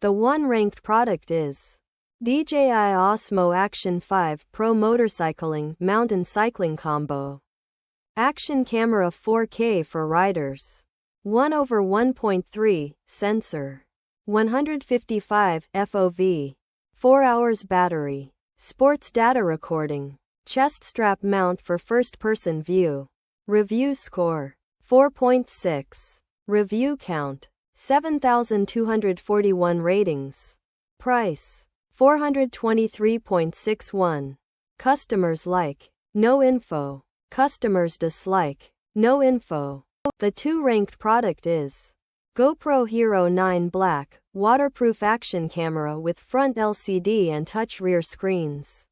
The one ranked product is DJI Osmo Action 5 Pro Motorcycling Mountain Cycling Combo. Action camera 4K for riders. 1/1.3 sensor. 155 FOV. 4 hours battery. Sports data recording. Chest strap mount for first-person view. Review score 4.6. Review count 7,241 ratings. Price $423.61. Customers like. No info. Customers dislike. No info. The two-ranked product is GoPro Hero 9 Black, waterproof action camera with front LCD and touch rear screens.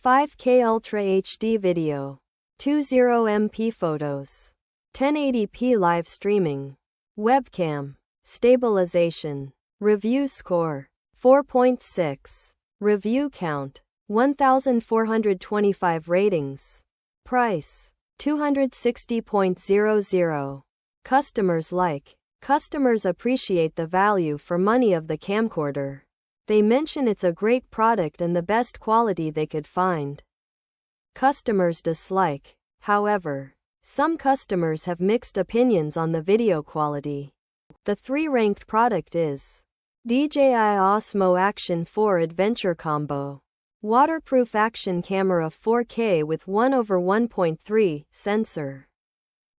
5K Ultra HD video. 20MP photos. 1080p live streaming. Webcam. Stabilization. Review score 4.6. Review count 1,425 ratings. Price $260.00. Customers like. Customers appreciate the value for money of the camcorder. They mention it's a great product and the best quality they could find. Customers dislike. However, some customers have mixed opinions on the video quality. The three-ranked product is DJI Osmo Action 4 Adventure Combo. Waterproof action camera 4K with 1/1.3 sensor.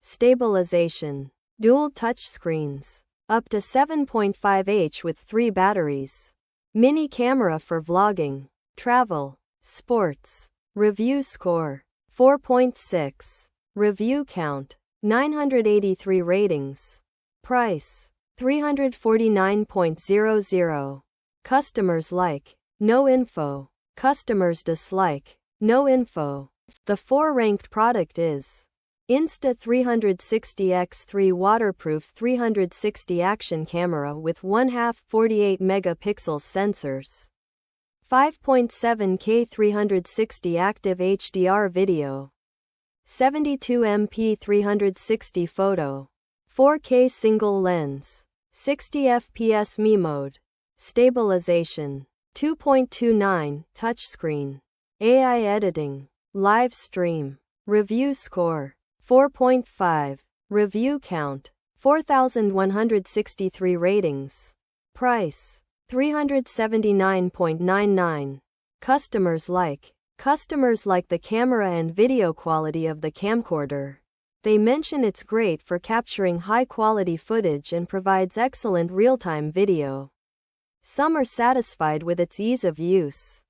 Stabilization. Dual touchscreens. Up to 7.5H with 3 batteries. Mini camera for vlogging, travel, sports. Review score 4.6. Review count 983 ratings. Price $349.00. Customers like. No info. Customers dislike. No info. The four-ranked product is Insta360X3 waterproof 360 action camera with 1/2 48 megapixels sensors. 5.7K 360 active HDR video. 72MP 360 photo. 4K single lens. 60 FPS Me mode. Stabilization 2.29 touchscreen. AI editing. Live stream. Review score 4.5. Review count 4,163 ratings. Price $379.99. Customers like. Customers like the camera and video quality of the camcorder. They mention it's great for capturing high-quality footage and provides excellent real-time video. Some are satisfied with its ease of use.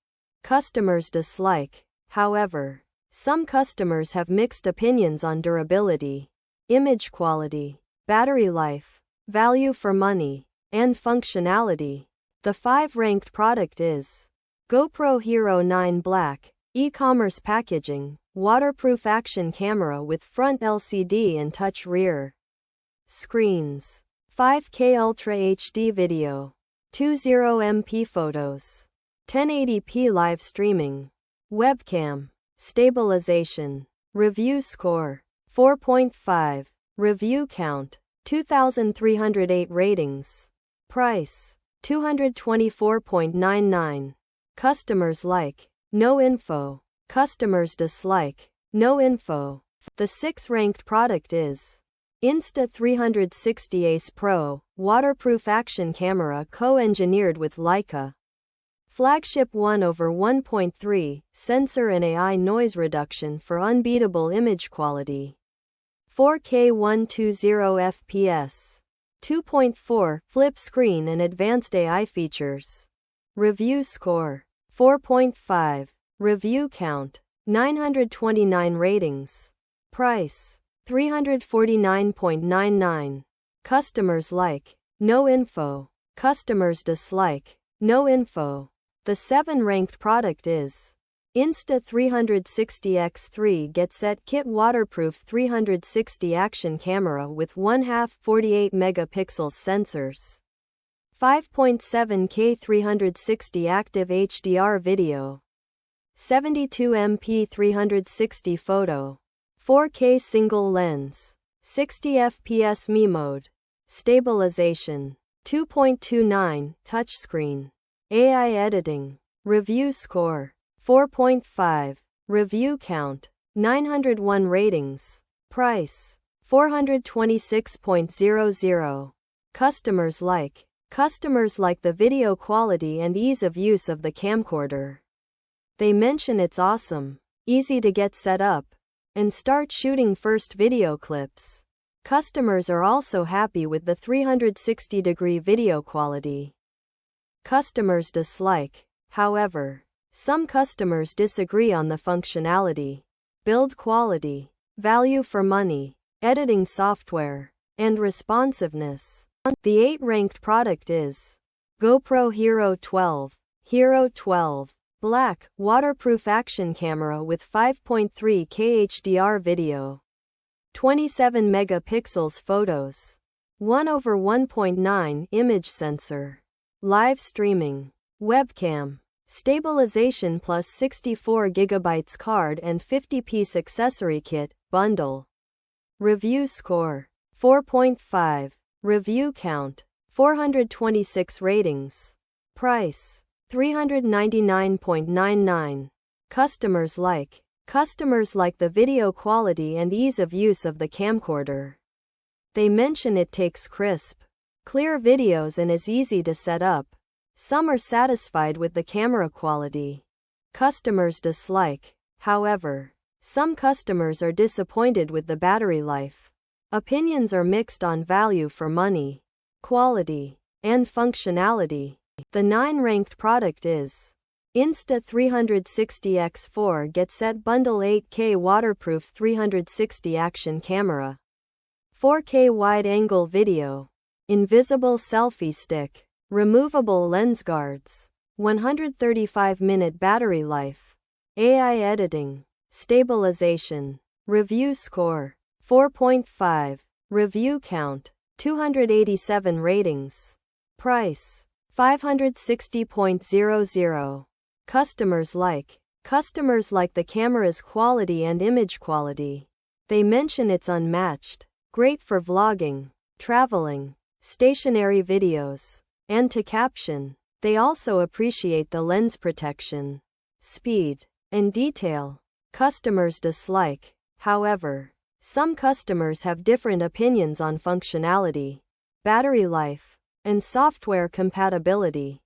Customers dislike. However, some customers have mixed opinions on durability, image quality, battery life, value for money, and functionality. The five-ranked product is GoPro Hero 9 Black, e-commerce packaging, waterproof action camera with front LCD and touch rear screens. 5K Ultra HD video. 20MP photos. 1080p live streaming. Webcam. Stabilization. Review score 4.5. Review count 2,308 ratings. Price $224.99. Customers like. No info. Customers dislike. No info. The sixth-ranked product is Insta360 Ace Pro, waterproof action camera co-engineered with Leica. Flagship 1/1.3 sensor and AI noise reduction for unbeatable image quality. 4K 120 FPS. 2.4 flip screen and advanced AI features. Review score 4.5. Review count 929 ratings. Price $349.99. Customers like. No info. Customers dislike. No info. The seven-ranked product is Insta360X3 Get Set Kit waterproof 360 action camera with 1/2 48 megapixels sensors. 5.7K 360 active HDR video. 72MP 360 photo. 4K single lens. 60 FPS Me mode. Stabilization 2.29, touchscreen. AI editing. Review score. 4.5. Review count. 901 ratings. Price. $426.00. Customers like. Customers like the video quality and ease of use of the camcorder. They mention it's awesome, easy to get set up, and start shooting first video clips. Customers are also happy with the 360-degree video quality. Customers dislike. However, some customers disagree on the functionality, build quality, value for money, editing software, and responsiveness. The 8th-ranked product is GoPro Hero 12. Hero 12 Black, waterproof action camera with 5.3K HDR video. 27 megapixels photos. 1/1.9 image sensor. Live streaming. Webcam. Stabilization plus 64 GB card and 50-piece accessory kit, bundle. Review score. 4.5. Review count. 426 ratings. Price. $399.99. Customers like. Customers like the video quality and ease of use of the camcorder. They mention it takes crisp, clear videos and is easy to set up. Some are satisfied with the camera quality. Customers dislike. However, some customers are disappointed with the battery life. Opinions are mixed on value for money, quality, and functionality. The 9th-ranked product is Insta360X4 Get Set Bundle 8K Waterproof 360 Action Camera. 4K Wide-Angle Video. Invisible Selfie Stick. Removable Lens Guards. 135-minute battery life. AI editing. Stabilization. Review score. 4.5. Review count. 287 ratings. Price. $560.00. Customers like. Customers like the camera's quality and image quality. They mention it's unmatched, great for vlogging, traveling, stationary videos, and to caption. They also appreciate the lens protection, speed, and detail. Customers dislike. However, some customers have different opinions on functionality, battery life, and software compatibility.